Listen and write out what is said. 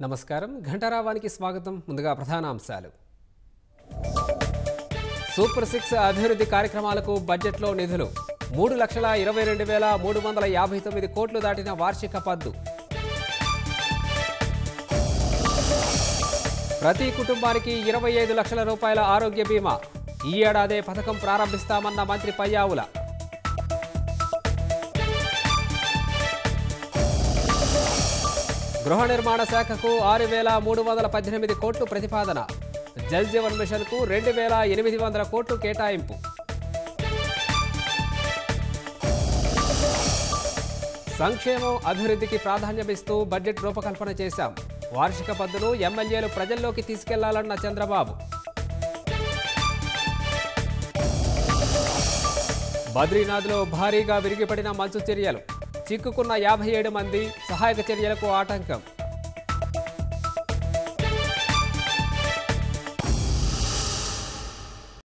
నమస్కారం ఘంటారావానికి స్వాగతం. ముందుగా ప్రధాన అంశాలు. సూపర్ 6 అభివృద్ధి కార్యక్రమాలకు బడ్జెట్లో నిధులు 3,22,359 కోట్లు దాటిన వార్షిక పద్దు. ప్రతి కుటుంబానికి 25 లక్షల రూపాయల ఆరోగ్య బీమా. ఈ ఏడాదే పథకం ప్రారంభిస్తామన్న మంత్రి పయ్యావుల. గృహ నిర్మాణ శాఖకు 6,318 కోట్లు ప్రతిపాదన. జల్ జీవన్ మిషన్కు 2,800 కోట్లు కేటాయింపు. సంక్షేమం అభివృద్ధికి ప్రాధాన్యమిస్తూ బడ్జెట్ రూపకల్పన చేశాం. వార్షిక పద్దును ఎమ్మెల్యేలు ప్రజల్లోకి తీసుకెళ్లాలన్న చంద్రబాబు. బద్రీనాథ్లో భారీగా విరిగిపడిన మంచు చర్యలు. చిక్కుకున్న 57 మంది, సహాయక చర్యలకు ఆటంకం.